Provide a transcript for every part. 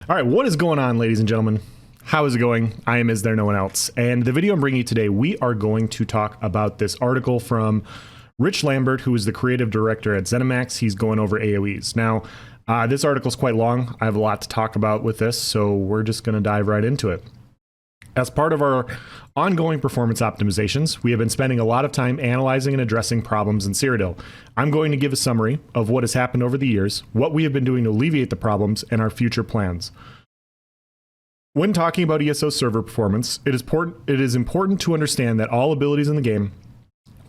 All right, what is going on, ladies and gentlemen? How is it going? I am Is There No One Else? And the video I'm bringing you today, we are going to talk about this article from Rich Lambert, who is the creative director at Zenimax. He's going over AOEs. Now, this article is quite long. I have a lot to talk about with this, so we're just going to dive right into it. As part of our ongoing performance optimizations, we have been spending a lot of time analyzing and addressing problems in Cyrodiil. I'm going to give a summary of what has happened over the years, what we have been doing to alleviate the problems, and our future plans. When talking about ESO server performance, it is important to understand that all abilities in the game,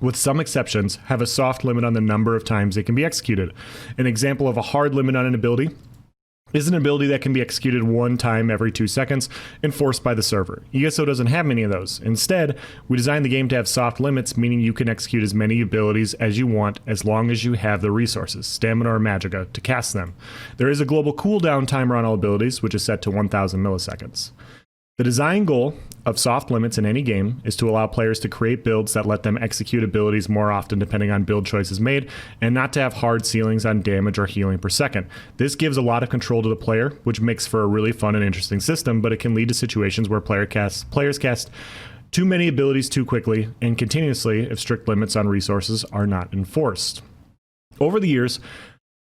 with some exceptions, have a soft limit on the number of times they can be executed. An example of a hard limit on an ability is an ability that can be executed one time every 2 seconds, enforced by the server. ESO doesn't have many of those. Instead, we designed the game to have soft limits, meaning you can execute as many abilities as you want as long as you have the resources, stamina or magicka, to cast them. There is a global cooldown timer on all abilities, which is set to 1000 milliseconds. The design goal of soft limits in any game is to allow players to create builds that let them execute abilities more often depending on build choices made, and not to have hard ceilings on damage or healing per second. This gives a lot of control to the player, which makes for a really fun and interesting system, but it can lead to situations where players cast too many abilities too quickly and continuously if strict limits on resources are not enforced. Over the years,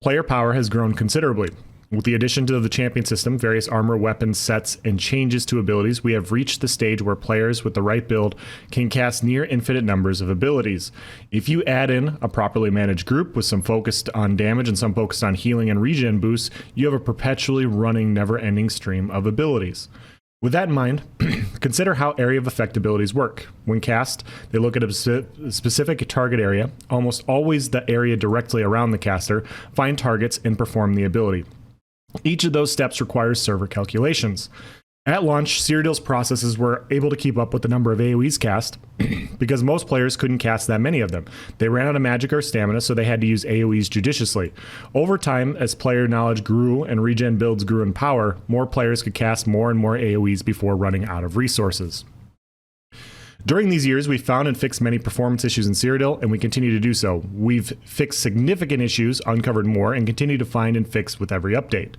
player power has grown considerably. With the addition to the champion system, various armor, weapons, sets, and changes to abilities, we have reached the stage where players with the right build can cast near infinite numbers of abilities. If you add in a properly managed group with some focused on damage and some focused on healing and regen boosts, you have a perpetually running, never-ending stream of abilities. With that in mind, consider how area of effect abilities work. When cast, they look at a specific target area, almost always the area directly around the caster, find targets, and perform the ability. Each of those steps requires server calculations. At launch, Cyrodiil's processes were able to keep up with the number of AOEs cast because most players couldn't cast that many of them. They ran out of magic or stamina, so they had to use AOEs judiciously. Over time, as player knowledge grew and regen builds grew in power, more players could cast more and more AOEs before running out of resources. During these years, we've found and fixed many performance issues in Cyrodiil, and we continue to do so. We've fixed significant issues, uncovered more, and continue to find and fix with every update.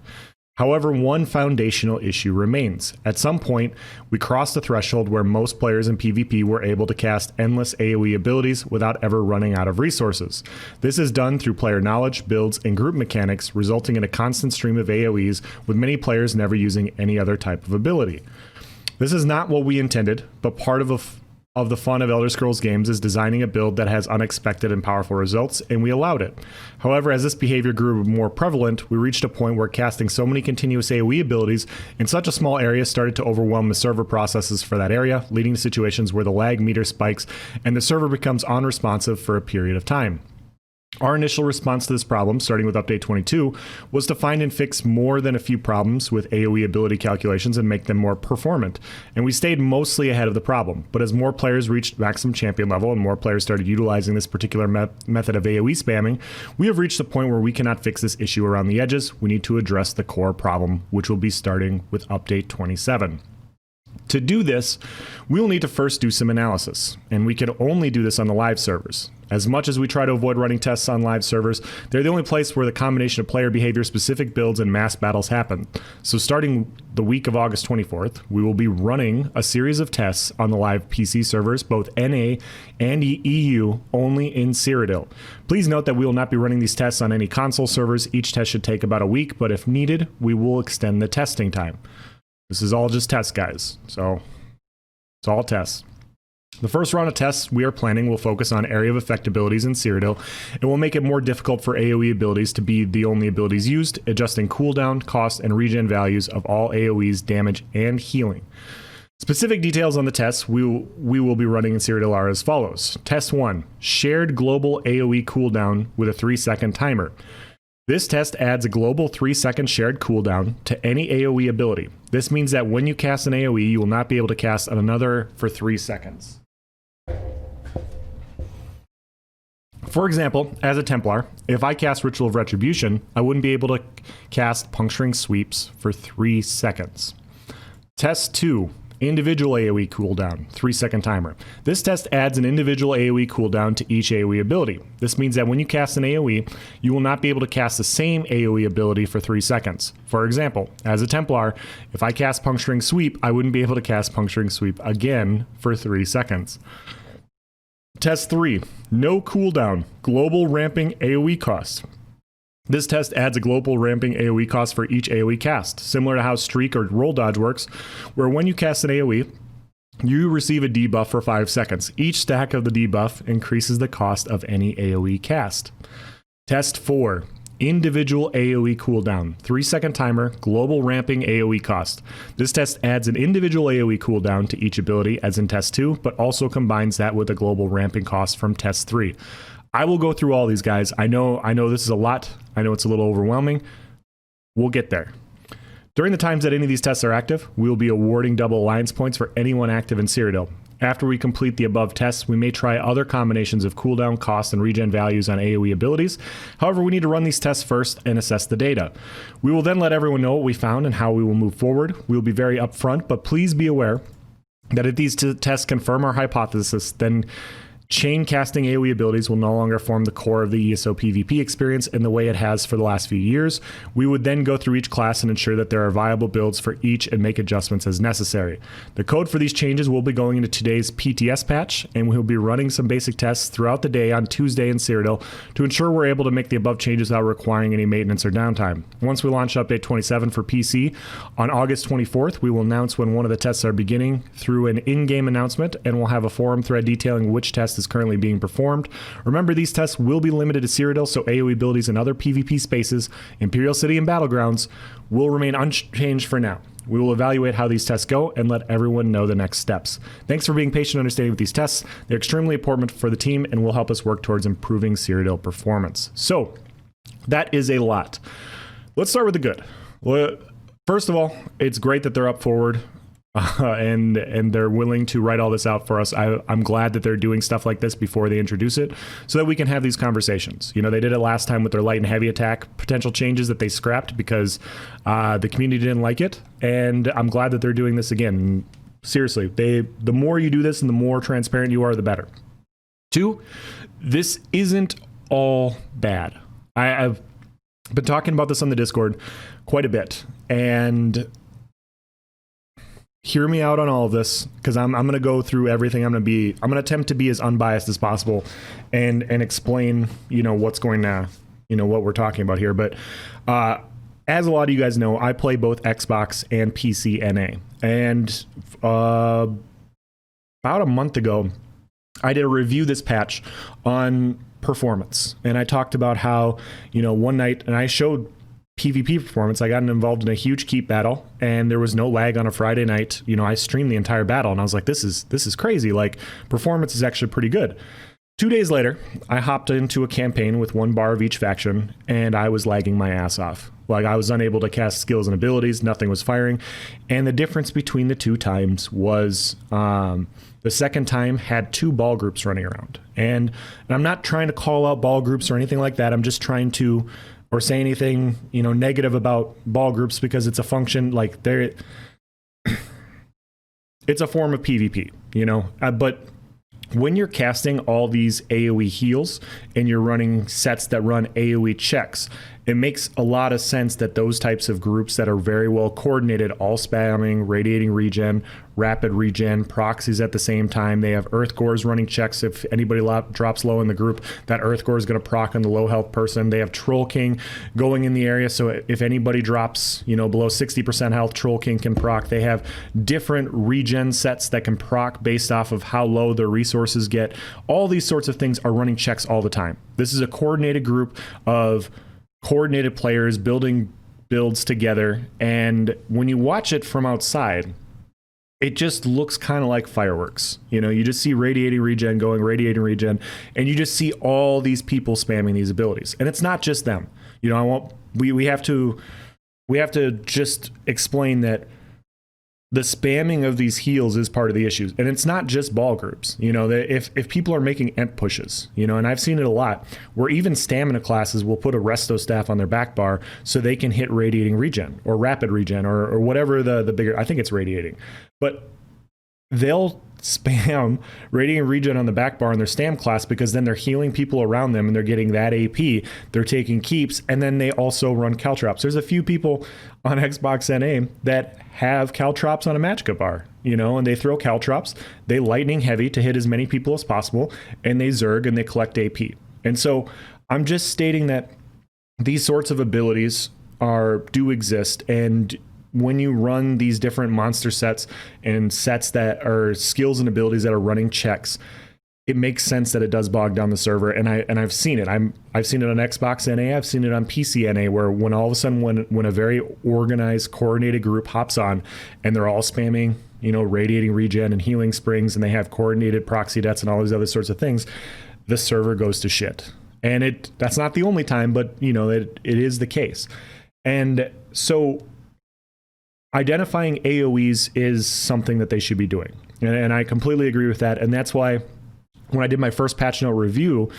However, one foundational issue remains. At some point, we crossed the threshold where most players in PvP were able to cast endless AoE abilities without ever running out of resources. This is done through player knowledge, builds, and group mechanics, resulting in a constant stream of AoEs, with many players never using any other type of ability. This is not what we intended, but part of the fun of Elder Scrolls games is designing a build that has unexpected and powerful results, and we allowed it. However, as this behavior grew more prevalent, we reached a point where casting so many continuous AoE abilities in such a small area started to overwhelm the server processes for that area, leading to situations where the lag meter spikes and the server becomes unresponsive for a period of time. Our initial response to this problem, starting with update 22, was to find and fix more than a few problems with AoE ability calculations and make them more performant. And we stayed mostly ahead of the problem. But as more players reached maximum champion level and more players started utilizing this particular method of AoE spamming, we have reached a point where we cannot fix this issue around the edges. We need to address the core problem, which will be starting with update 27. To do this, we will need to first do some analysis, and we can only do this on the live servers. As much as we try to avoid running tests on live servers, they're the only place where the combination of player behavior, specific builds, and mass battles happen. So starting the week of August 24th, we will be running a series of tests on the live PC servers, both NA and EU, only in Cyrodiil. Please note that we will not be running these tests on any console servers. Each test should take about a week, but if needed, we will extend the testing time. This is all just tests, guys, so it's all tests. The first round of tests we are planning will focus on area of effect abilities in Cyrodiil. It will make it more difficult for AoE abilities to be the only abilities used, adjusting cooldown, cost, and regen values of all AoEs, damage, and healing. Specific details on the tests we will be running in Cyrodiil are as follows. Test 1, shared global AoE cooldown with a 3-second timer. This test adds a global 3-second shared cooldown to any AoE ability. This means that when you cast an AoE, you will not be able to cast another for 3 seconds. For example, as a Templar, if I cast Ritual of Retribution, I wouldn't be able to cast Puncturing Sweeps for 3 seconds. Test 2, individual AOE cooldown, 3-second timer. This test adds an individual AOE cooldown to each AOE ability. This means that when you cast an AOE, you will not be able to cast the same AOE ability for 3 seconds. For example, as a Templar, if I cast Puncturing Sweep, I wouldn't be able to cast Puncturing Sweep again for 3 seconds. Test 3, no cooldown, global ramping AOE cost. This test adds a global ramping AOE cost for each AOE cast, similar to how Streak or Roll Dodge works, where when you cast an AOE, you receive a debuff for 5 seconds. Each stack of the debuff increases the cost of any AOE cast. Test 4, individual AOE cooldown, 3-second timer, global ramping AOE cost. This test adds an individual AOE cooldown to each ability as in Test 2, but also combines that with a global ramping cost from Test 3. I will go through all these, guys. I know this is a lot. I know it's a little overwhelming. We'll get there. During the times that any of these tests are active, we will be awarding double alliance points for anyone active in Cyrodiil. After we complete the above tests, we may try other combinations of cooldown, cost, and regen values on AOE abilities. However, we need to run these tests first and assess the data. We will then let everyone know what we found and how we will move forward. We will be very upfront, but please be aware that if these tests confirm our hypothesis, then chain casting AOE abilities will no longer form the core of the ESO PvP experience in the way it has for the last few years. We would then go through each class and ensure that there are viable builds for each and make adjustments as necessary. The code for these changes will be going into today's PTS patch, and we will be running some basic tests throughout the day on Tuesday in Cyrodiil to ensure we're able to make the above changes without requiring any maintenance or downtime. Once we launch update 27 for PC on August 24th, we will announce when one of the tests are beginning through an in-game announcement, and we'll have a forum thread detailing which test is currently being performed. Remember, these tests will be limited to Cyrodiil, so AOE abilities in other PvP spaces, Imperial City and Battlegrounds, will remain unchanged for now. We will evaluate how these tests go and let everyone know the next steps. Thanks for being patient and understanding with these tests. They're extremely important for the team and will help us work towards improving Cyrodiil performance. So, that is a lot. Let's start with the good. Well, first of all, it's great that they're up forward. And they're willing to write all this out for us. I'm glad that they're doing stuff like this before they introduce it so that we can have these conversations. You know, they did it last time with their light and heavy attack potential changes that they scrapped because the community didn't like it. And I'm glad that they're doing this again. Seriously, the more you do this and the more transparent you are, the better. 2, this isn't all bad. I've been talking about this on the Discord quite a bit, and hear me out on all of this, because I'm going to go through everything. I'm going to attempt to be as unbiased as possible and explain, what's going to, what we're talking about here. But as a lot of you guys know, I play both Xbox and PC NA. And about a month ago, I did a review this patch on performance. And I talked about how, one night, and I showed PvP performance. I got involved in a huge keep battle, and there was no lag on a Friday night. I streamed the entire battle, and I was like, this is crazy. Like, performance is actually pretty good. 2 days later, I hopped into a campaign with 1 bar of each faction, and I was lagging my ass off. Like, I was unable to cast skills and abilities. Nothing was firing. And the difference between the 2 times was the second time had 2 ball groups running around. And I'm not trying to call out ball groups or anything like that. I'm just trying to, or say anything, negative about ball groups, because it's a function, like, it's a form of PvP, but when you're casting all these AoE heals and you're running sets that run AoE checks, it makes a lot of sense that those types of groups that are very well coordinated, all spamming, radiating regen, rapid regen, proxies at the same time. They have Earth Gores running checks. If anybody drops low in the group, that Earth Gore is going to proc on the low health person. They have Troll King going in the area, so if anybody drops, below 60% health, Troll King can proc. They have different regen sets that can proc based off of how low their resources get. All these sorts of things are running checks all the time. This is a coordinated group of coordinated players building builds together, and when you watch it from outside, it just looks kind of like fireworks. You just see radiating regen going, radiating regen, and you just see all these people spamming these abilities. And it's not just them. We have to just explain that the spamming of these heals is part of the issues. And it's not just ball groups. If people are making ent pushes, and I've seen it a lot, where even stamina classes will put a resto staff on their back bar so they can hit radiating regen or rapid regen or whatever the bigger, I think it's radiating. But they'll spam radiant regen on the back bar in their stam class, because then they're healing people around them and they're getting that AP. They're taking keeps, and then they also run caltrops. There's a few people on Xbox NA that have caltrops on a magicka bar, and they throw caltrops. They lightning heavy to hit as many people as possible, and they zerg and they collect AP. And so I'm just stating that these sorts of abilities do exist, and when you run these different monster sets and sets that are skills and abilities that are running checks, it makes sense that it does bog down the server. And I've seen it. I've seen it on Xbox NA. I've seen it on PC NA, where when all of a sudden when a very organized, coordinated group hops on and they're all spamming, radiating regen and healing springs, and they have coordinated proxy debts and all these other sorts of things, the server goes to shit. And that's not the only time, but it is the case. And so identifying AOEs is something that they should be doing. And I completely agree with that. And that's why when I did my first patch note review,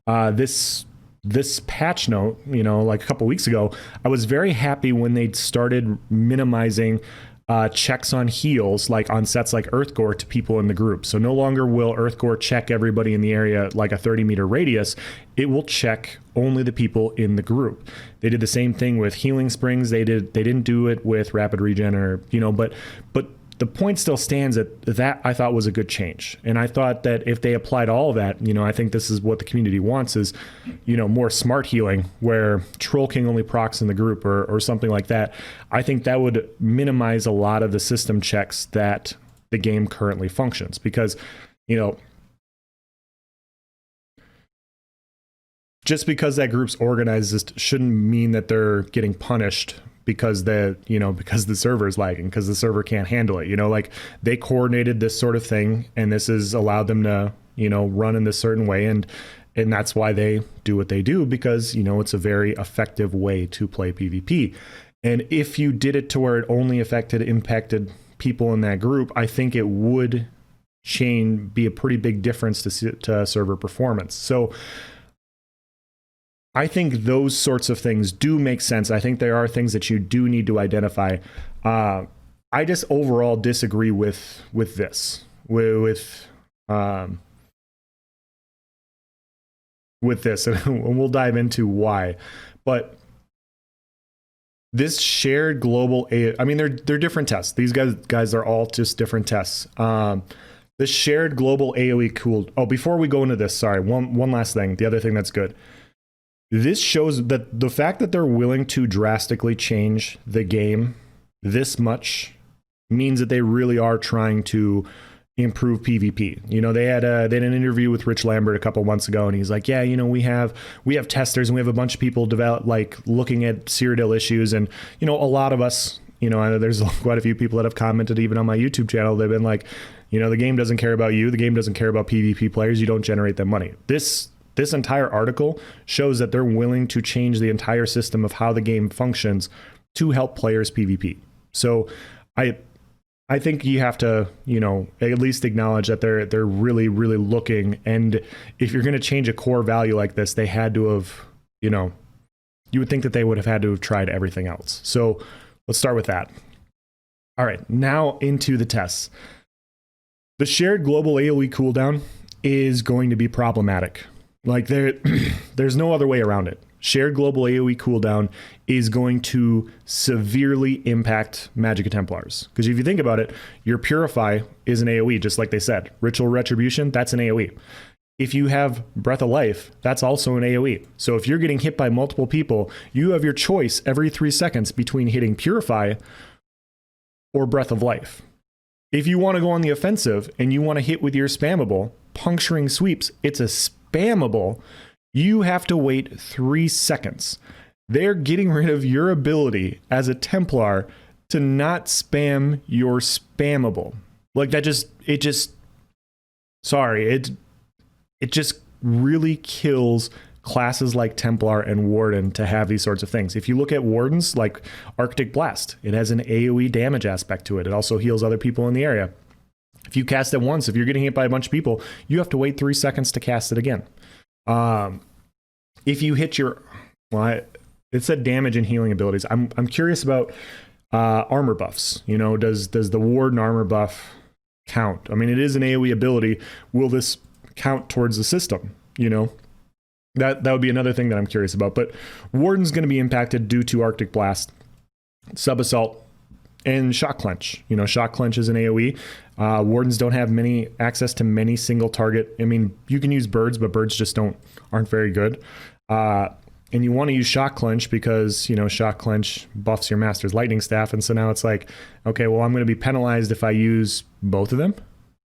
this patch note, like a couple weeks ago, I was very happy when they started minimizing checks on heals, like on sets like Earthgore, to people in the group. So no longer will Earthgore check everybody in the area like a 30-meter radius. It will check only the people in the group. They did the same thing with healing springs. They didn't do it with rapid regen, or but the point still stands that I thought was a good change. And I thought that if they applied all of that, I think this is what the community wants, is, more smart healing, where Troll King only procs in the group or something like that. I think that would minimize a lot of the system checks that the game currently functions, because, just because that group's organized shouldn't mean that they're getting punished because because the server is lagging, because the server can't handle it. Like, they coordinated this sort of thing, and this has allowed them to, run in this certain way. And that's why they do what they do, because, it's a very effective way to play PvP. And if you did it to where it only impacted people in that group, I think it would be a pretty big difference to server performance. So I think those sorts of things do make sense. I think there are things that you do need to identify. I just overall disagree with this, with this, and we'll dive into why. But this shared global, they're different tests. These guys are all just different tests. The shared global AOE cooled. Oh, before we go into this, sorry, one last thing. The other thing that's good. This shows that the fact that they're willing to drastically change the game this much means that they really are trying to improve PvP. They had an interview with Rich Lambert a couple months ago, and he's like, yeah, we have testers, and we have a bunch of people looking at Cyrodiil issues, and a lot of us, there's quite a few people that have commented even on my YouTube channel. They've been like, the game doesn't care about you, the game doesn't care about PvP players, you don't generate them money. This entire article shows that they're willing to change the entire system of how the game functions to help players PvP. So I think you have to, at least acknowledge that they're really, really looking. And if you're going to change a core value like this, they had to have, you would think that they would have had to have tried everything else. So let's start with that. All right, now into the tests. The shared global AOE cooldown is going to be problematic. Like, there's no other way around it. Shared global AOE cooldown is going to severely impact Magicka Templars. Because if you think about it, your Purify is an AOE, just like they said. Ritual Retribution, that's an AOE. If you have Breath of Life, that's also an AOE. So if you're getting hit by multiple people, you have your choice every 3 seconds between hitting Purify or Breath of Life. If you want to go on the offensive and you want to hit with your spammable, Puncturing Sweeps, it's a spammable, you have to wait 3 seconds. They're getting rid of your ability as a Templar to not spam your spammable. Like, it just really kills classes like Templar and Warden to have these sorts of things. If you look at Wardens like Arctic Blast, it has an AoE damage aspect to it. It also heals other people in the area. If you cast it once, if you're getting hit by a bunch of people, you have to wait 3 seconds to cast it again. If you hit your, it said damage and healing abilities. I'm curious about armor buffs. Does the Warden armor buff count? I mean, it is an AoE ability. Will this count towards the system? You know, that would be another thing that I'm curious about. But Warden's going to be impacted due to Arctic Blast, Sub Assault, and Shock Clench. You know, Shock Clench is an AoE. Wardens don't have many access to many single target. I mean, you can use birds, but birds just aren't very good. And you want to use Shock Clench because, you know, Shock Clench buffs your Master's Lightning Staff. And so now it's like, okay, well, I'm going to be penalized if I use both of them.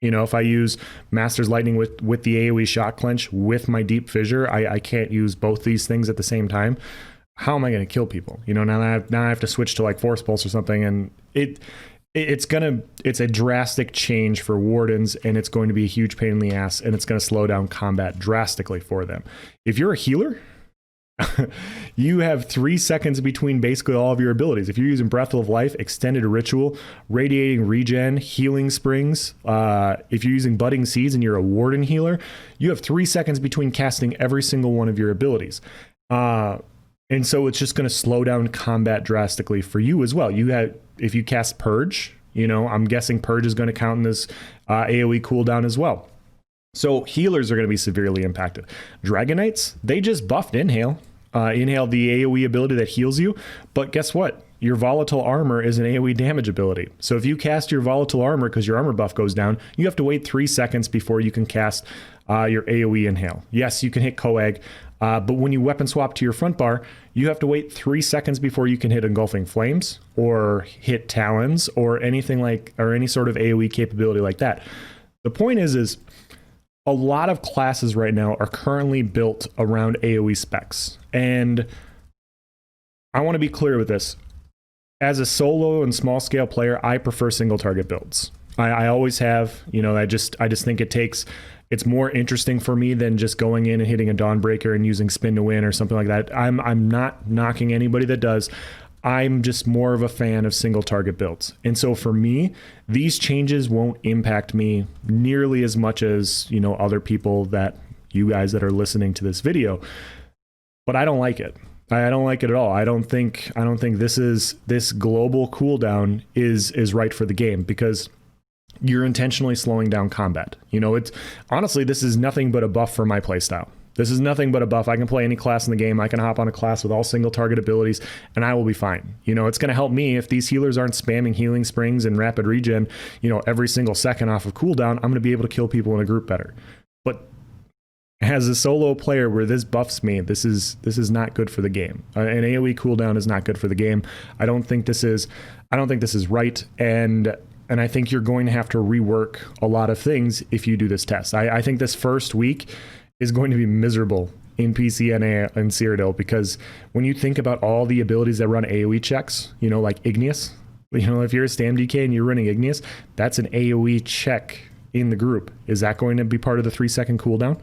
You know, if I use Master's Lightning with the AoE Shock Clench with my Deep Fissure, I can't use both these things at the same time. How am I going to kill people? You know, now I have to switch to like Force Pulse or something. And it's a drastic change for Wardens, and it's going to be a huge pain in the ass, and it's going to slow down combat drastically for them. If you're a healer, you have 3 seconds between basically all of your abilities. If you're using Breath of Life, Extended Ritual, Radiating Regen, Healing Springs, if you're using Budding Seeds and you're a Warden healer, you have 3 seconds between casting every single one of your abilities. And so it's just going to slow down combat drastically for you as well. If you cast Purge, you know, I'm guessing Purge is going to count in this AoE cooldown as well. So healers are going to be severely impacted. Dragon Knights, they just buffed Inhale. Inhale, the AoE ability that heals you. But guess what? Your Volatile Armor is an AoE damage ability. So if you cast your Volatile Armor because your armor buff goes down, you have to wait 3 seconds before you can cast your AoE Inhale. Yes, you can hit Coag, but when you weapon swap to your front bar, you have to wait 3 seconds before you can hit Engulfing Flames or hit Talons or anything or any sort of AoE capability like that. The point is a lot of classes right now are currently built around AoE specs. And I want to be clear with this. As a solo and small scale player, I prefer single target builds. I always have. You know, I just think it's more interesting for me than just going in and hitting a Dawnbreaker and using Spin to Win or something like that. I'm not knocking anybody that does. I'm just more of a fan of single target builds. And so for me, these changes won't impact me nearly as much as, you know, other people that you guys that are listening to this video. But I don't like it. I don't like it at all. I don't think this global cooldown is right for the game, because you're intentionally slowing down combat. You know, honestly, this is nothing but a buff for my playstyle. This is nothing but a buff. I can play any class in the game. I can hop on a class with all single target abilities, and I will be fine. You know, it's going to help me if these healers aren't spamming Healing Springs and Rapid Regen, you know, every single second off of cooldown. I'm going to be able to kill people in a group better. But as a solo player where this buffs me, this is not good for the game. An AoE cooldown is not good for the game. I don't think this is right, and I think you're going to have to rework a lot of things if you do this test. I think this first week is going to be miserable in PCNA and Cyrodiil, because when you think about all the abilities that run AoE checks, you know, like Igneous, you know, if you're a Stam DK and you're running Igneous, that's an AoE check in the group. Is that going to be part of the 3 second cooldown?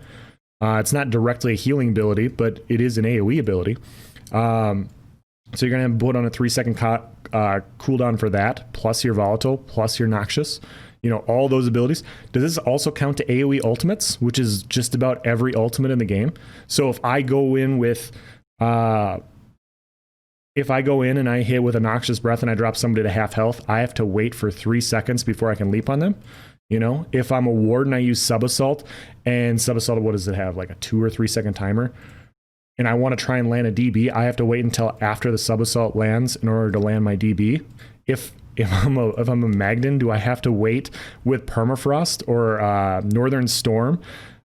It's not directly a healing ability, but it is an AoE ability. So you're going to put on a 3 second cooldown for that, plus your Volatile, plus your Noxious. You know, all those abilities. Does this also count to AoE ultimates, which is just about every ultimate in the game? So if I go in and I hit with a Noxious Breath and I drop somebody to half health, I have to wait for 3 seconds before I can leap on them. You know, if I'm a Warden, I use Sub Assault, and Sub Assault, what does it have? Like a 2 or 3 second timer. And I want to try and land a DB, I have to wait until after the Sub Assault lands in order to land my DB. If I'm a Magnan, do I have to wait with Permafrost or Northern Storm?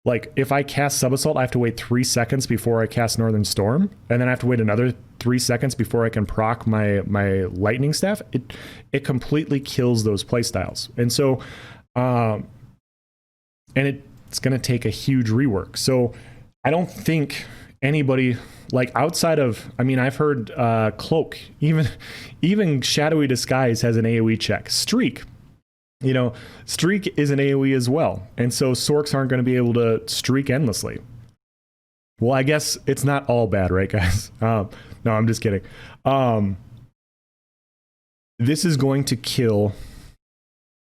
Like, if I cast Sub Assault, I have to wait 3 seconds before I cast Northern Storm, and then I have to wait another 3 seconds before I can proc my Lightning Staff. It completely kills those playstyles. And so, and it's going to take a huge rework. So I don't think anybody, like, outside of, I mean, I've heard Cloak, even Shadowy Disguise has an AoE check. Streak, you know, Streak is an AoE as well. And so Sorks aren't going to be able to streak endlessly. Well, I guess it's not all bad, right, guys? No, I'm just kidding. This is going to kill,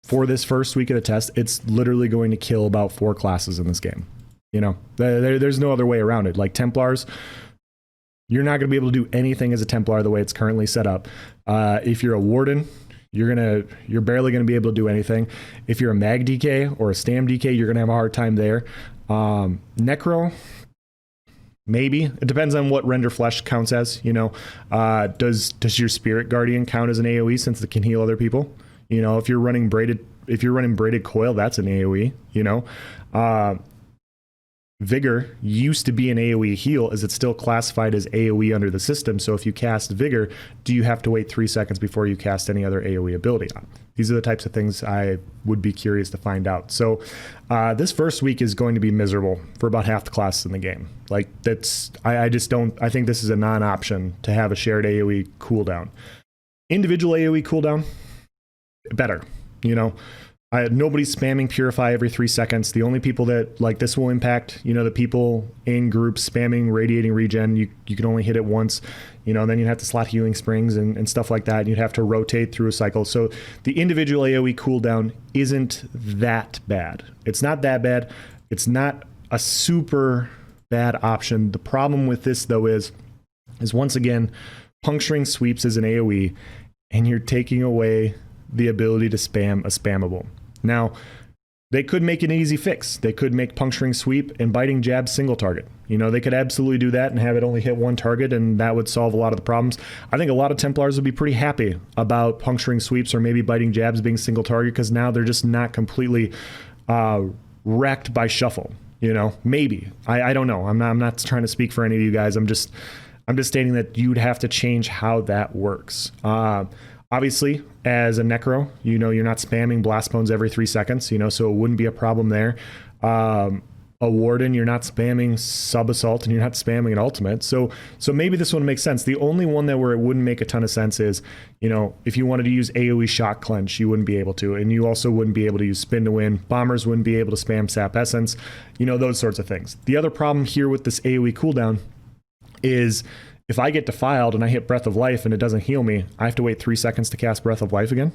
for this first week of the test, it's literally going to kill about 4 classes in this game. You know, there's no other way around it. Like Templars, you're not going to be able to do anything as a Templar the way it's currently set up. If you're a Warden, you're barely gonna be able to do anything. If you're a mag DK or a stam DK, you're gonna have a hard time there. Necro, maybe. It depends on what render flesh counts as. Does your spirit guardian count as an AOE since it can heal other people? If you're running braided coil, that's an AOE. Vigor used to be an AoE heal. Is it still classified as AoE under the system? So if you cast Vigor, do you have to wait 3 seconds before you cast any other AoE ability on? These are the types of things I would be curious to find out. So this first week is going to be miserable for about half the classes in the game. I think this is a non-option to have a shared AoE cooldown. Individual AoE cooldown, better. Nobody's spamming Purify every 3 seconds. The only people that this will impact, the people in groups spamming Radiating Regen, you can only hit it once, then you'd have to slot Healing Springs and stuff like that. And you'd have to rotate through a cycle. So the individual AoE cooldown isn't that bad. It's not that bad. It's not a super bad option. The problem with this though is once again, Puncturing Sweeps is an AoE and you're taking away the ability to spam a spammable. Now, they could make an easy fix. They could make Puncturing Sweep and Biting Jab single target. They could absolutely do that and have it only hit one target, and that would solve a lot of the problems. I think a lot of Templars would be pretty happy about Puncturing Sweeps or maybe Biting Jabs being single target, because now they're just not completely wrecked by shuffle. Maybe. I don't know. I'm not trying to speak for any of you guys. I'm just stating that you'd have to change how that works. Obviously, as a Necro, you're not spamming Blast Bones every 3 seconds, so it wouldn't be a problem there. A Warden, you're not spamming Sub-Assault and you're not spamming an Ultimate. So maybe this one makes sense. The only one where it wouldn't make a ton of sense is, if you wanted to use AoE Shock Clench, you wouldn't be able to. And you also wouldn't be able to use Spin to Win. Bombers wouldn't be able to spam Sap Essence, those sorts of things. The other problem here with this AoE cooldown is, if I get defiled and I hit Breath of Life and it doesn't heal me, I have to wait 3 seconds to cast Breath of Life again.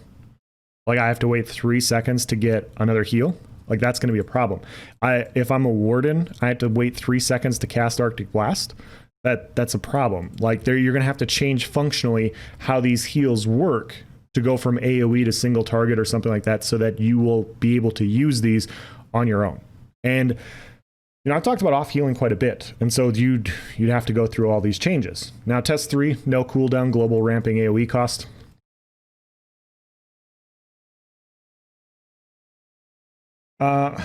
I have to wait 3 seconds to get another heal. That's going to be a problem. If I'm a Warden, I have to wait 3 seconds to cast Arctic Blast. That's a problem. You're going to have to change functionally how these heals work to go from AoE to single target or something like that, so that you will be able to use these on your own. And I've talked about off healing quite a bit, and so you'd have to go through all these changes. Now, test 3, no cooldown, global ramping AoE cost. I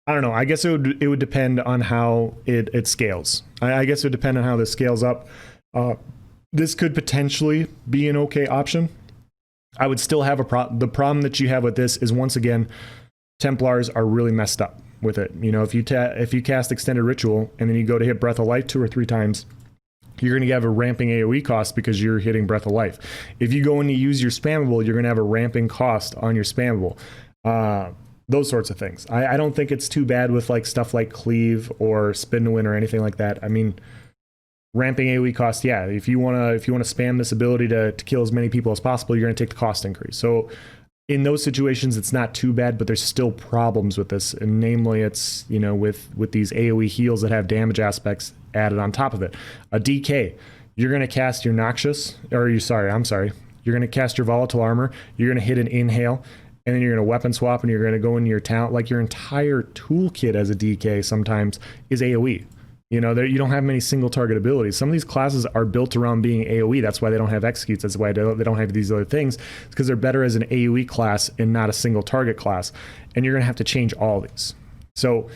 don't know. I guess it would depend on how it scales. I guess it would depend on how this scales up. This could potentially be an okay option. I would still have the problem that you have with this is, once again, Templars are really messed up with it. If you cast Extended Ritual and then you go to hit Breath of Life 2 or 3 times, you're going to have a ramping AoE cost because you're hitting Breath of Life. If you go in to use your spammable, you're going to have a ramping cost on your spammable. Those sorts of things. I don't think it's too bad with stuff like Cleave or Spin to Win or anything like that. I mean, ramping AoE cost, yeah. If you want to spam this ability to kill as many people as possible, you're going to take the cost increase. So in those situations, it's not too bad, but there's still problems with this. And namely, it's, with these AoE heals that have damage aspects added on top of it. A DK, you're going to cast your Noxious, you're going to cast your Volatile Armor, you're going to hit an Inhale, and then you're going to weapon swap and you're going to go into your talent. Your entire toolkit as a DK sometimes is AoE. You don't have many single target abilities. Some of these classes are built around being AoE. That's why they don't have executes. That's why they don't have these other things. It's because they're better as an AoE class and not a single target class. And you're going to have to change all these. So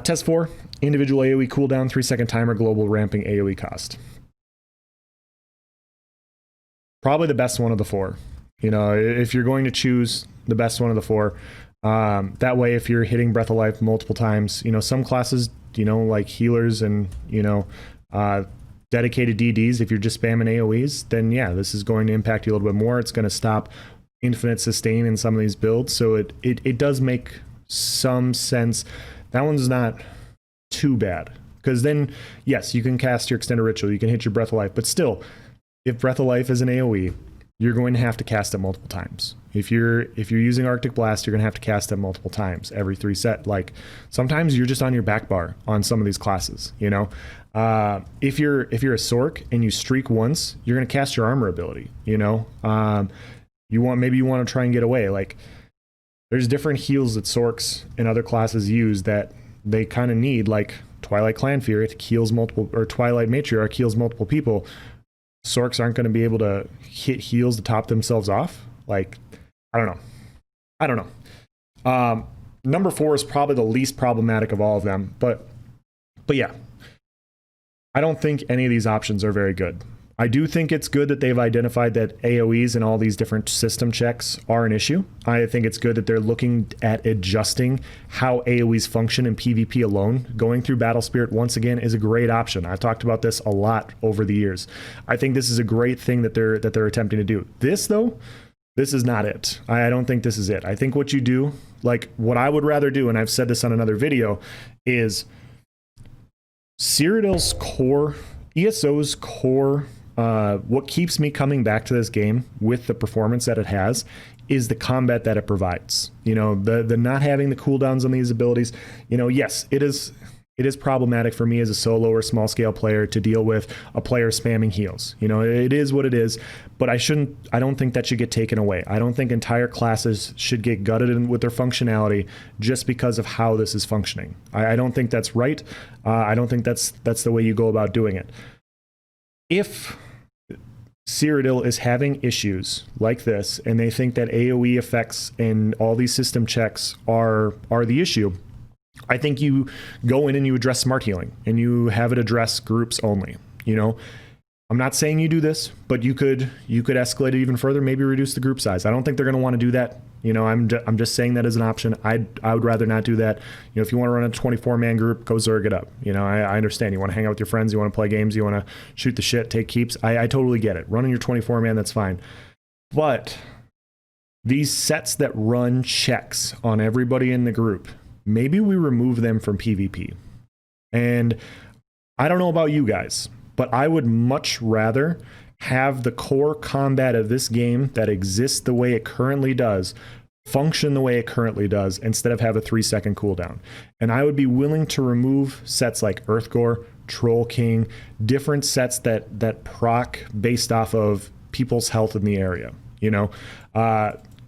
test 4, individual AoE cooldown, 3-second timer, global ramping AoE cost. Probably the best one of the 4. If you're going to choose the best one of the 4, that way, if you're hitting Breath of Life multiple times, some classes, like healers and, dedicated DDs, if you're just spamming AoEs, then yeah, this is going to impact you a little bit more. It's going to stop infinite sustain in some of these builds. So it does make some sense. That one's not too bad, because then, yes, you can cast your Extended Ritual, you can hit your Breath of Life, but still, if Breath of Life is an AoE, you're going to have to cast it multiple times. If you're using Arctic Blast, you're going to have to cast it multiple times every 3 set. Like sometimes you're just on your back bar on some of these classes, you know. If you're a Sork and you streak once, you're going to cast your armor ability, you know. Maybe you want to try and get away. Like there's different heals that Sorks and other classes use that they kind of need, like Twilight Clan Fear, it heals multiple, or Twilight Matriarch heals multiple people. Sorks aren't going to be able to hit heals to top themselves off. Like, I don't know. Number 4 is probably the least problematic of all of them, but yeah, I don't think any of these options are very good. I do think it's good that they've identified that AOEs and all these different system checks are an issue. I think it's good that they're looking at adjusting how AOEs function in PvP alone. Going through Battle Spirit once again is a great option. I've talked about this a lot over the years. I think this is a great thing that they're attempting to do. This though, this is not it. I don't think this is it. I think what you do, like what I would rather do, and I've said this on another video, is Cyrodiil's core, ESO's core, what keeps me coming back to this game with the performance that it has is the combat that it provides. You know, the not having the cooldowns on these abilities, you know, yes, it is problematic for me as a solo or small scale player to deal with a player spamming heals. You know, it is what it is, but I don't think that should get taken away. I don't think entire classes should get gutted with their functionality just because of how this is functioning. I don't think that's right. I don't think that's the way you go about doing it. If Cyrodiil is having issues like this and they think that AOE effects and all these system checks are the issue, I think you go in and you address smart healing and you have it address groups only. You know, I'm not saying you do this, but you could escalate it even further, maybe reduce the group size. I don't think they're going to want to do that. You know, I'm just saying that as an option. I would rather not do that. You know, if you want to run a 24-man group, go Zerg it up. You know, I understand. You want to hang out with your friends, you want to play games, you want to shoot the shit, take keeps. I totally get it. Running your 24-man, that's fine. But these sets that run checks on everybody in the group, maybe we remove them from PvP. And I don't know about you guys, but I would much rather have the core combat of this game that exists the way it currently does function the way it currently does instead of have a 3-second cooldown. And I would be willing to remove sets like Earthgore, Troll King, different sets that proc based off of people's health in the area. You know,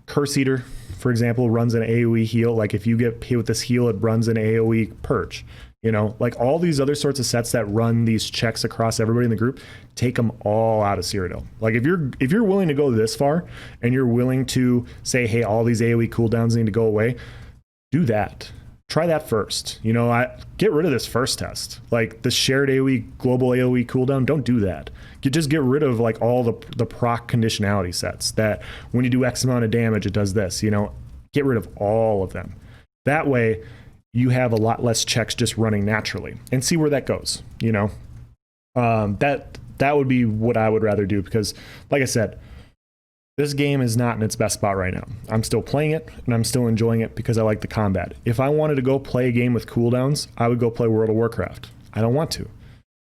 Curse Eater, for example, runs an AOE heal. Like if you get hit with this heal, it runs an AOE purge. You know, like all these other sorts of sets that run these checks across everybody in the group, take them all out of Cyrodiil. Like if you're willing to go this far and you're willing to say, hey, all these AOE cooldowns need to go away, do that. Try that first. You know, get rid of this first test. Like the shared AOE, global AOE cooldown, don't do that. You just get rid of like all the proc conditionality sets that when you do X amount of damage, it does this. You know, get rid of all of them. That way, you have a lot less checks just running naturally, and see where that goes. You know, that would be what I would rather do, because like I said, this game is not in its best spot right now. I'm still playing it and I'm still enjoying it because I like the combat. If I wanted to go play a game with cooldowns, I would go play World of Warcraft. I don't want to.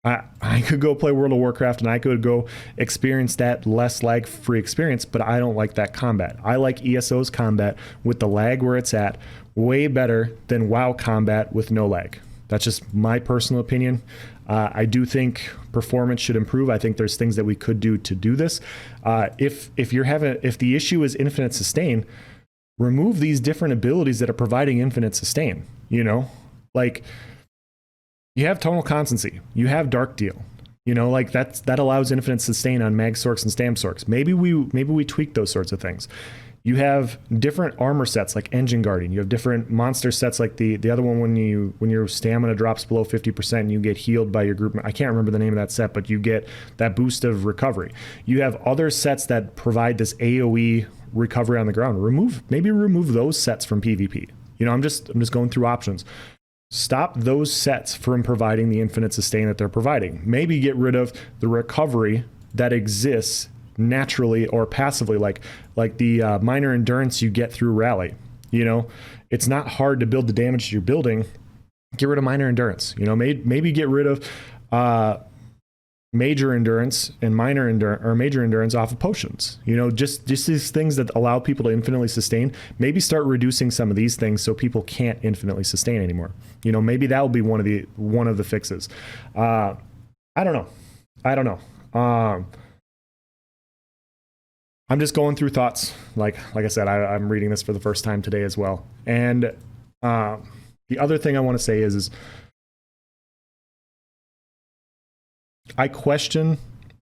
I could go play World of Warcraft and I could go experience that less lag free experience, but I don't like that combat. I like ESO's combat with the lag where it's at way better than WoW combat with no lag. That's just my personal opinion. I do think performance should improve. I think there's things that we could do to do this. If the issue is infinite sustain, remove these different abilities that are providing infinite sustain. You know, like you have tonal constancy, you have dark deal. You know, like that allows infinite sustain on mag sorks and stam sorks. Maybe we tweak those sorts of things. You have different armor sets like Engine Guardian. You have different monster sets like the other one when your stamina drops below 50% and you get healed by your group. I can't remember the name of that set, but you get that boost of recovery. You have other sets that provide this AOE recovery on the ground. Maybe remove those sets from PvP. You know, I'm just going through options. Stop those sets from providing the infinite sustain that they're providing. Maybe get rid of the recovery that exists naturally or passively, like the minor endurance you get through rally. You know, it's not hard to build the damage you're building. Get rid of minor endurance. You know, maybe get rid of major endurance and minor endurance or major endurance off of potions. Just these things that allow people to infinitely sustain. Maybe start reducing some of these things so people can't infinitely sustain anymore. Maybe that will be one of the fixes. I don't know. I'm just going through thoughts. Like I said, I'm reading this for the first time today as well. And the other thing I want to say is I question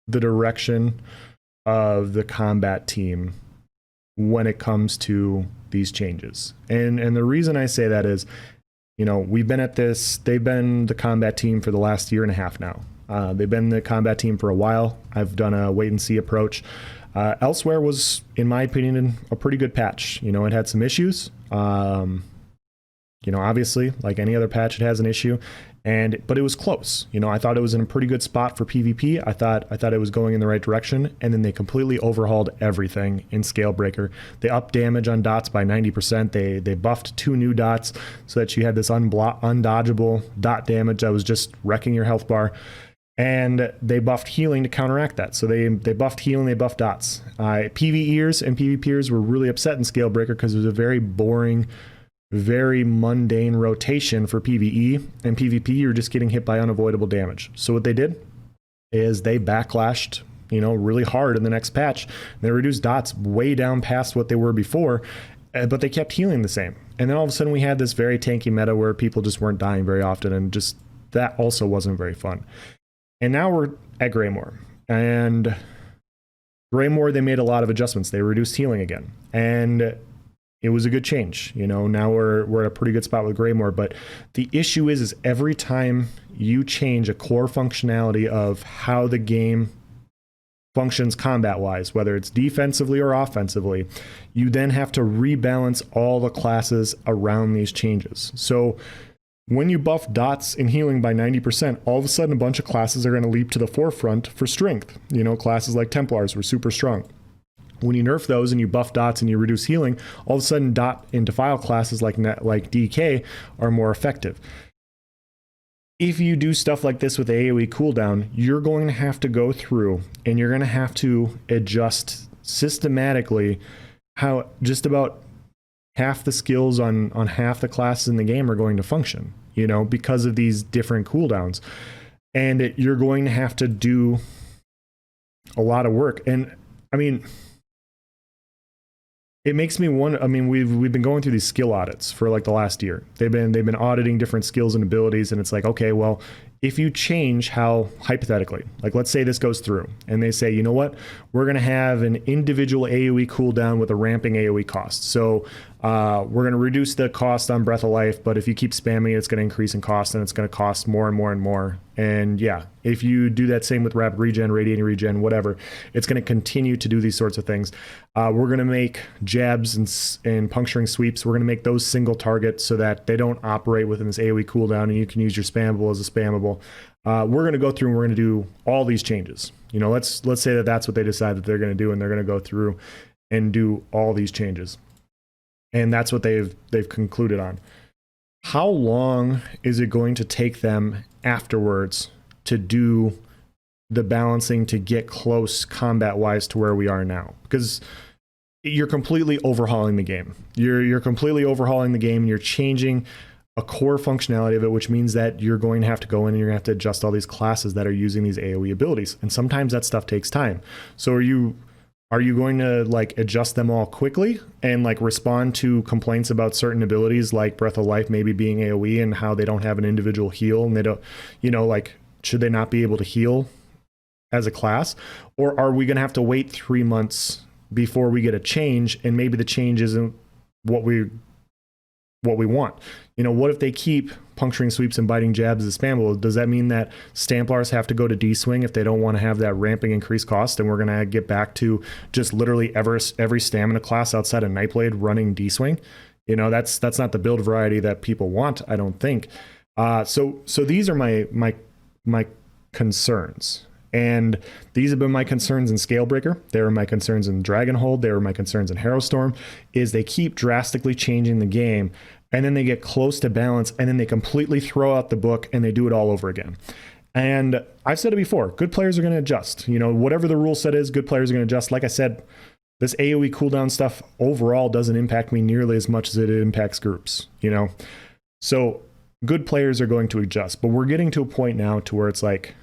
the direction of the combat team when it comes to these changes. And the reason I say that is, we've been at this, they've been the combat team for the last year and a half now. They've been the combat team for a while. I've done a wait and see approach. Elsewhere was, in my opinion, a pretty good patch. It had some issues. Obviously, like any other patch, it has an issue. But it was close. I thought it was in a pretty good spot for PvP. I thought it was going in the right direction, and then they completely overhauled everything in Scalebreaker. They upped damage on dots by 90%. They buffed 2 new dots so that you had this undodgeable dot damage that was just wrecking your health bar. And they buffed healing to counteract that. So they buffed healing, they buffed dots. PvEers and PvPers were really upset in Scalebreaker because it was a very boring, very mundane rotation for PvE, and PvP you're just getting hit by unavoidable damage. So what they did is they backlashed, really hard in the next patch. They reduced dots way down past what they were before, but they kept healing the same. And then all of a sudden we had this very tanky meta where people just weren't dying very often, and just that also wasn't very fun. And now we're at Greymoor, and Greymoor, they made a lot of adjustments. They reduced healing again, and it was a good change. Now we're at a pretty good spot with Greymoor. But the issue is every time you change a core functionality of how the game functions combat-wise, whether it's defensively or offensively, you then have to rebalance all the classes around these changes. So when you buff dots and healing by 90%, all of a sudden a bunch of classes are going to leap to the forefront for strength. Classes like Templars were super strong. When you nerf those and you buff dots and you reduce healing, all of a sudden dot and defile classes like DK are more effective. If you do stuff like this with AOE cooldown, you're going to have to go through and you're going to have to adjust systematically how just about half the skills on half the classes in the game are going to function, because of these different cooldowns. And you're going to have to do a lot of work. And I mean, it makes me wonder. I mean, we've been going through these skill audits for like the last year. They've been auditing different skills and abilities, and it's like, okay, well, if you change how, hypothetically, like let's say this goes through and they say, you know what, we're going to have an individual AOE cooldown with a ramping AOE cost. So we're going to reduce the cost on Breath of Life, but if you keep spamming it, it's going to increase in cost, and it's going to cost more and more and more. And yeah, if you do that same with rapid regen, radiating regen, whatever, it's going to continue to do these sorts of things. We're going to make jabs and puncturing sweeps. We're going to make those single target so that they don't operate within this AOE cooldown, and you can use your spammable as a spammable. We're going to go through and we're going to do all these changes. Let's say that that's what they decide that they're going to do, and they're going to go through and do all these changes. And that's what they've concluded on. How long is it going to take them afterwards to do the balancing to get close combat-wise to where we are now? Because you're completely overhauling the game. You're completely overhauling the game, and you're changing a core functionality of it, which means that you're going to have to go in and you're going to have to adjust all these classes that are using these AOE abilities. And sometimes that stuff takes time. So are you going to like adjust them all quickly and like respond to complaints about certain abilities like Breath of Life maybe being AOE and how they don't have an individual heal, and they don't, like, should they not be able to heal as a class? Or are we going to have to wait 3 months before we get a change, and maybe the change isn't what we want? What if they keep puncturing sweeps and biting jabs as spammable? Does that mean that Stamplars have to go to D-swing if they don't want to have that ramping increased cost, and we're going to get back to just literally every stamina class outside of Nightblade running D-swing? That's not the build variety that people want, I don't think. So these are my concerns. And these have been my concerns in Scalebreaker. They were my concerns in Dragonhold. They were my concerns in Harrowstorm, is they keep drastically changing the game, and then they get close to balance, and then they completely throw out the book and they do it all over again. And I've said it before, good players are going to adjust. You know, whatever the rule set is, good players are going to adjust. Like I said, this AOE cooldown stuff overall doesn't impact me nearly as much as it impacts groups, you know? So good players are going to adjust, but we're getting to a point now to where it's like,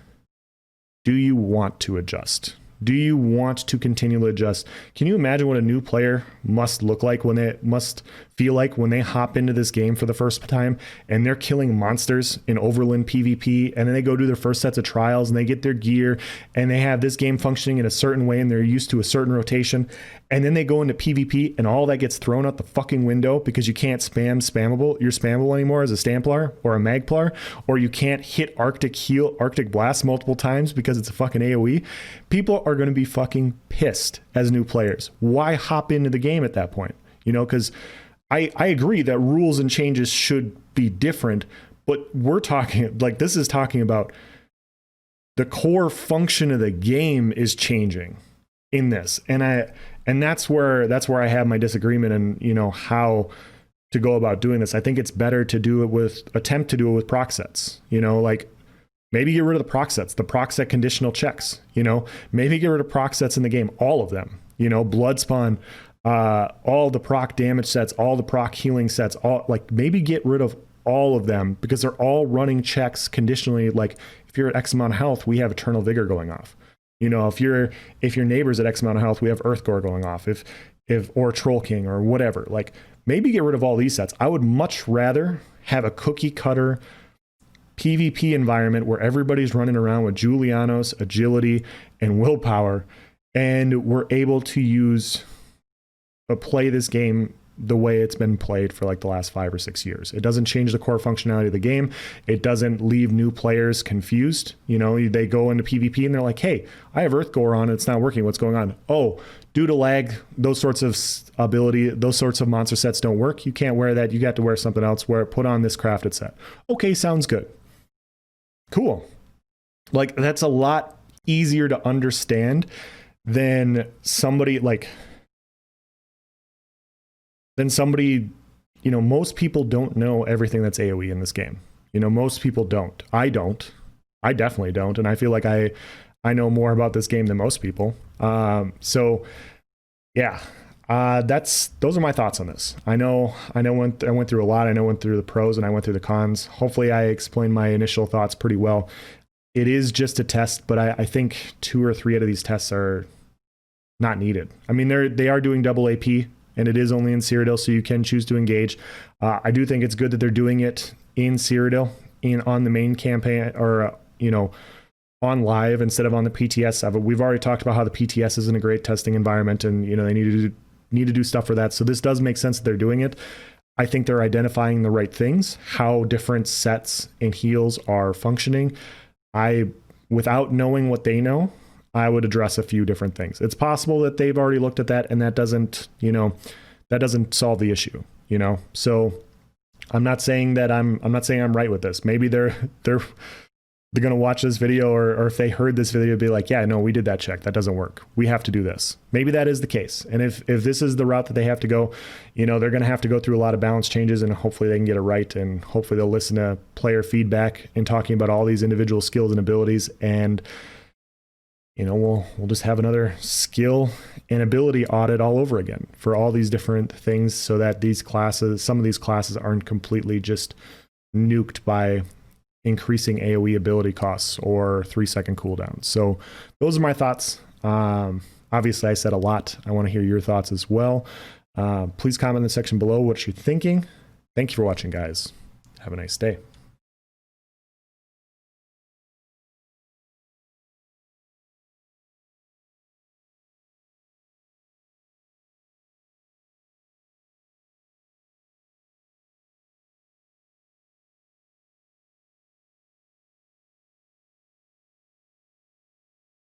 do you want to adjust? Do you want to continually adjust? Can you imagine what a new player must look like when they must feel like when they hop into this game for the first time and they're killing monsters in Overland PvP, and then they go do their first sets of trials and they get their gear and they have this game functioning in a certain way and they're used to a certain rotation, and then they go into PvP and all that gets thrown out the fucking window because you can't you're spammable anymore as a Stamplar or a Magplar, or you can't hit Arctic Blast multiple times because it's a fucking AOE. People are going to be fucking pissed as new players. Why hop into the game at that point? You know, because I agree that rules and changes should be different, but we're talking like this is talking about the core function of the game is changing in this, and that's where I have my disagreement and you know how to go about doing this. I think it's better to attempt to do it with proc sets. You know, like maybe get rid of the proc sets, the proc set conditional checks. You know, maybe get rid of proc sets in the game, all of them. You know, blood spawn. All the proc damage sets, all the proc healing sets, all like maybe get rid of all of them because they're all running checks conditionally. Like if you're at X amount of health, we have Eternal Vigor going off. You know, if your neighbor's at X amount of health, we have Earthgore going off. Or Troll King or whatever. Like maybe get rid of all these sets. I would much rather have a cookie cutter PvP environment where everybody's running around with Julianos, agility, and willpower, and we're able to play this game the way it's been played for like the last 5 or 6 years. It doesn't change the core functionality of the game. It doesn't leave new players confused. You know, they go into PvP and they're like, hey, I have Earthgore on, it's not working. What's going on? Oh, due to lag, those sorts of those sorts of monster sets don't work. You can't wear that. You got to wear something else. Put on this crafted set. Okay, sounds good. Cool. Like that's a lot easier to understand than somebody, you know, most people don't know everything that's AOE in this game. You know, most people don't. I definitely don't. And I feel like I know more about this game than most people. So yeah, those are my thoughts on this. I went through a lot. I went through the pros and I went through the cons. Hopefully I explained my initial thoughts pretty well. It is just a test, but I think 2 or 3 out of these tests are not needed. I mean, they are doing double AP, and it is only in Cyrodiil, so you can choose to engage. I do think it's good that they're doing it in Cyrodiil, on the main campaign, or you know, on live instead of on the PTS. We've already talked about how the PTS isn't a great testing environment, and you know they need to do stuff for that. So this does make sense that they're doing it. I think they're identifying the right things, how different sets and heals are functioning. Without knowing what they know, I would address a few different things. It's possible that they've already looked at that and that doesn't solve the issue, you know? So I'm not saying I'm right with this. Maybe they're going to watch this video or if they heard this video, be like, yeah, no, we did that check. That doesn't work. We have to do this. Maybe that is the case. And if this is the route that they have to go, you know, they're going to have to go through a lot of balance changes and hopefully they can get it right. And hopefully they'll listen to player feedback and talking about all these individual skills and abilities. And, you know, we'll just have another skill and ability audit all over again for all these different things so that some of these classes aren't completely just nuked by increasing AOE ability costs or 3-second cooldowns. So those are my thoughts. Obviously I said a lot. I want to hear your thoughts as well. Please comment in the section below what you're thinking. Thank you for watching, guys. Have a nice day.